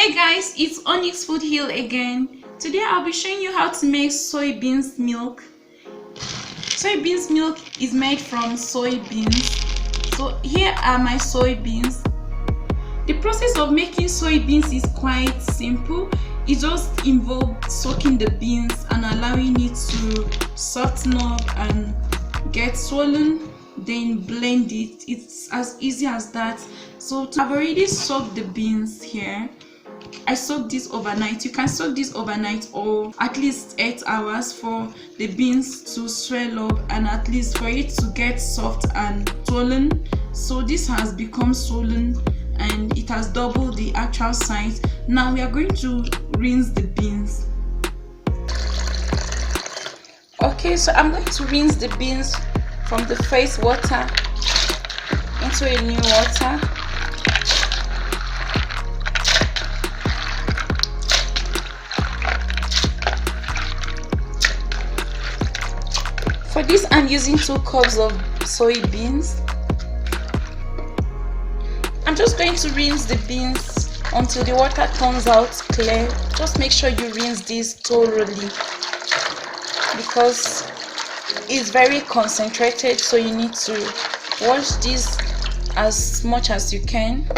Hey guys, it's Onyx Food Hill again. Today I'll be showing you how to make soybeans milk. Soybeans milk is made from soybeans. So here are my soybeans. The process of making soybeans is quite simple. It just involves soaking the beans and allowing it to soften up and get swollen, then blend it. It's as easy as that. So I've already soaked the beans here. I soaked this overnight. You can soak this overnight or at least 8 hours for the beans to swell up and at least for it to get soft and swollen. So this has become swollen and it has doubled the actual size. Now we are going to rinse the beans. Okay, so I'm going to rinse the beans from the first water into a new water. For this, I'm using 2 cups of soybeans. I'm just going to rinse the beans until the water turns out clear. Just make sure you rinse this thoroughly because it's very concentrated, so you need to wash this as much as you can.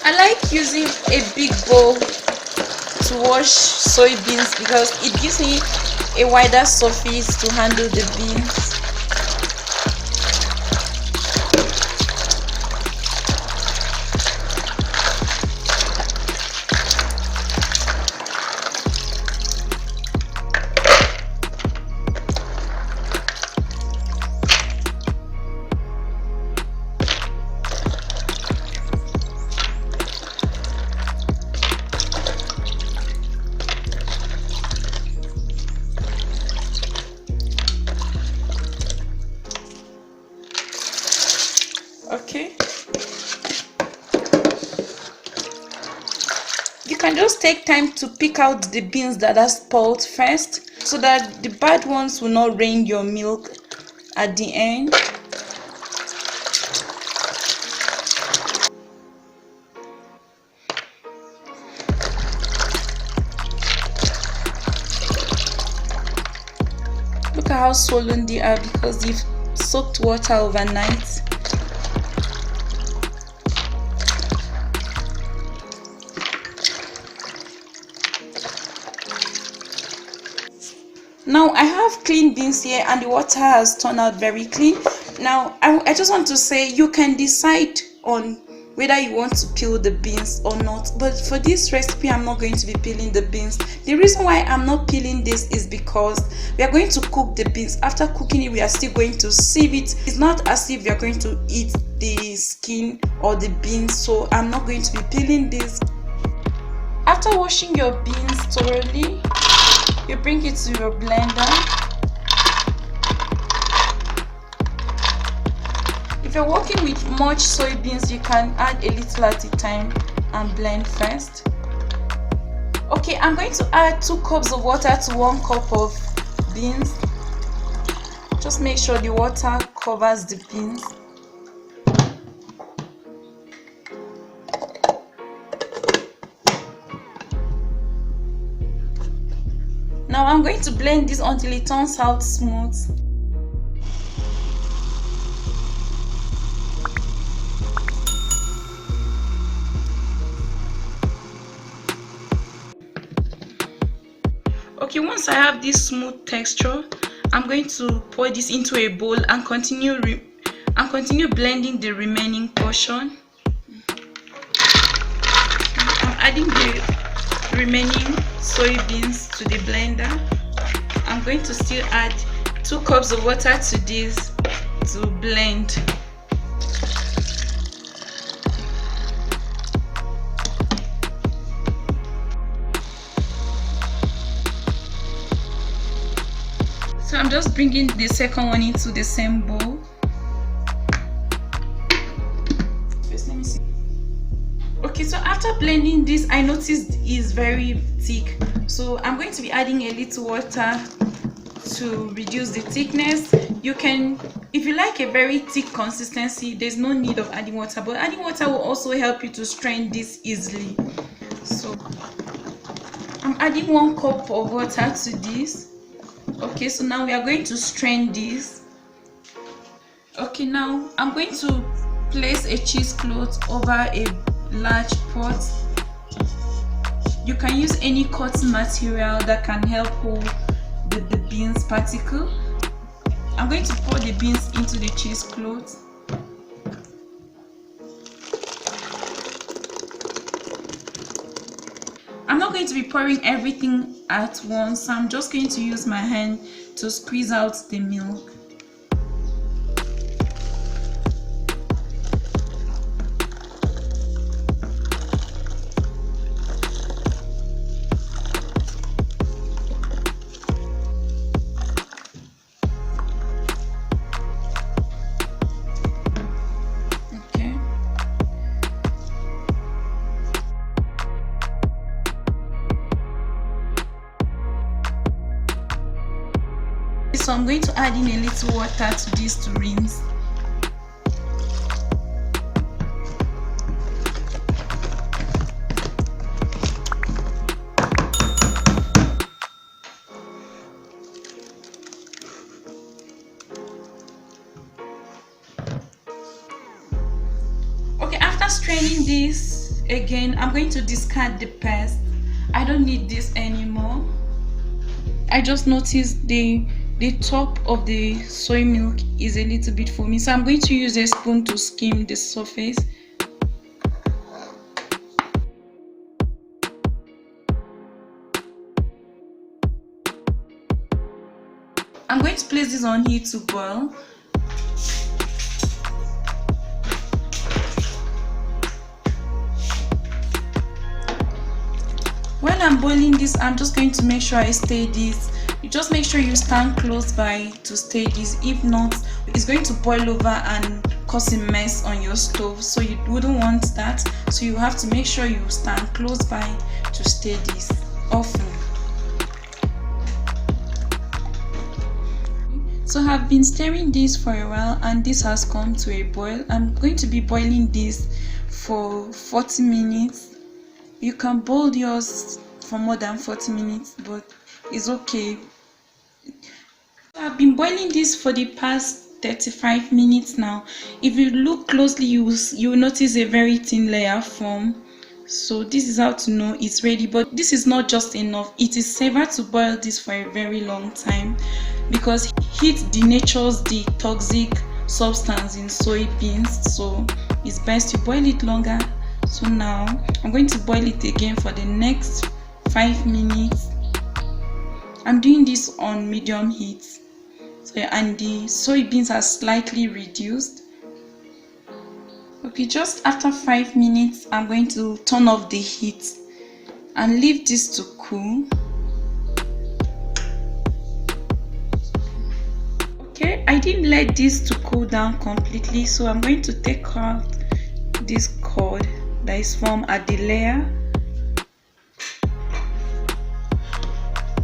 I like using a big bowl to wash soybeans because it gives me a wider surface to handle the beans. Okay, you can just take time to pick out the beans that are spoiled first so that the bad ones will not rain your milk at the end. Look at how swollen they are because they've soaked water overnight. Now I have clean beans here and the water has turned out very clean. Now I just want to say you can decide on whether you want to peel the beans or not, but for this recipe I'm not going to be peeling the beans. The reason why I'm not peeling this is because we are going to cook the beans. After cooking it, we are still going to sieve it. It's not as if we are going to eat the skin or the beans, so I'm not going to be peeling this. After washing your beans thoroughly, you bring it to your blender. If you're working with much soybeans, you can add a little at a time and blend first. Okay, I'm going to add 2 cups of water to 1 cup of beans. Just make sure the water covers the beans. Now I'm going to blend this until it turns out smooth. Okay, once I have this smooth texture, I'm going to pour this into a bowl and continue blending the remaining portion. I'm adding the remaining soybeans to the blender. I'm going to still add 2 cups of water to this to blend. So I'm just bringing the second one into the same bowl. After blending this, I noticed it's very thick, so I'm going to be adding a little water to reduce the thickness. You can, if you like a very thick consistency, there's no need of adding water, but adding water will also help you to strain this easily. So I'm adding 1 cup of water to this. Okay, so now we are going to strain this. Okay, now I'm going to place a cheesecloth over a large pot. You can use any cotton material that can help hold the beans particle. I'm going to pour the beans into the cheesecloth. I'm not going to be pouring everything at once. I'm just going to use my hand to squeeze out the milk. So I'm going to add in a little water to this to rinse. Okay, after straining this again, I'm going to discard the paste. I don't need this anymore. I just noticed the top of the soy milk is a little bit foamy, so I'm going to use a spoon to skim the surface. I'm going to place this on heat to boil. When I'm boiling this, I'm just going to make sure I stir this. You just make sure you stand close by to stir this. If not, it's going to boil over and cause a mess on your stove, so you wouldn't want that. So you have to make sure you stand close by to stir this often. So I've been stirring this for a while and this has come to a boil. I'm going to be boiling this for 40 minutes. You can boil yours for more than 40 minutes, but it's okay. I've been boiling this for the past 35 minutes now. If you look closely, you will notice a very thin layer form. So this is how to know it's ready, but this is not just enough. It is safer to boil this for a very long time because heat denatures the toxic substance in soybeans, so it's best to boil it longer. So now I'm going to boil it again for the next 5 minutes. I'm doing this on medium heat, so and the soybeans are slightly reduced. Okay, just after 5 minutes I'm going to turn off the heat and leave this to cool. Okay, I didn't let this to cool down completely, so I'm going to take out this cord that is formed at the layer.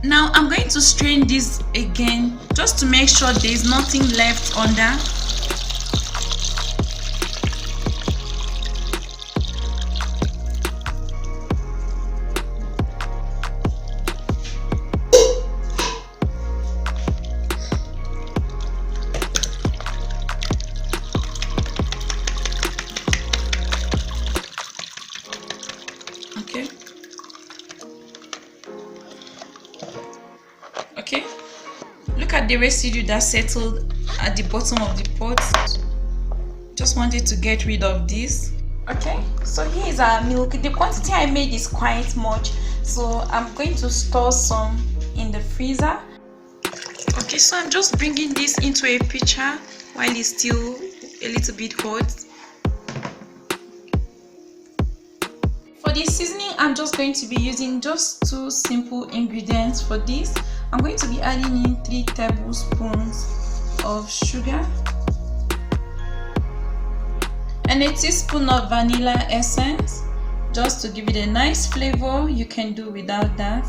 Now I'm going to strain this again just to make sure there is nothing left under. Okay, look at the residue that settled at the bottom of the pot. Just wanted to get rid of this. Okay, so here is our milk. The quantity I made is quite much, so I'm going to store some in the freezer. Okay, so I'm just bringing this into a pitcher while it's still a little bit hot. For the seasoning, I'm just going to be using just 2 simple ingredients for this. I'm going to be adding in 3 tablespoons of sugar and a teaspoon of vanilla essence. just to give it a nice flavor. You can do without that.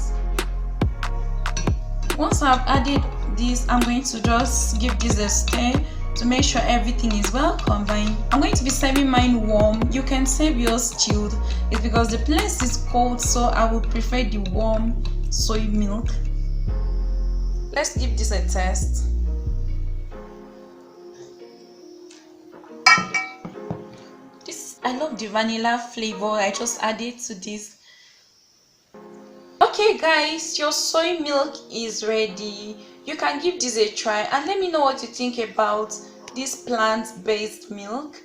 Once I've added this, I'm going to just give this a stir to make sure everything is well combined. I'm going to be serving mine warm. You can serve yours chilled. It's because the place is cold, so I would prefer the warm soy milk. Let's give this a test. I love the vanilla flavor. I just added to this. Okay guys, your soy milk is ready. You can give this a try and let me know what you think about this plant-based milk.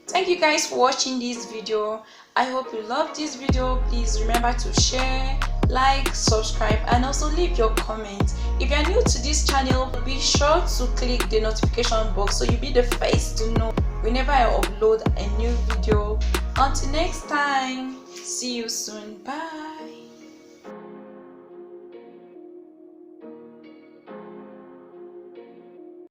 Thank you guys for watching this video. I hope you loved this video. Please remember to share, like, subscribe, and also leave your comment. If you are new to this channel, be sure to click the notification box so you'll be the first to know whenever I upload a new video. Until next time, see you.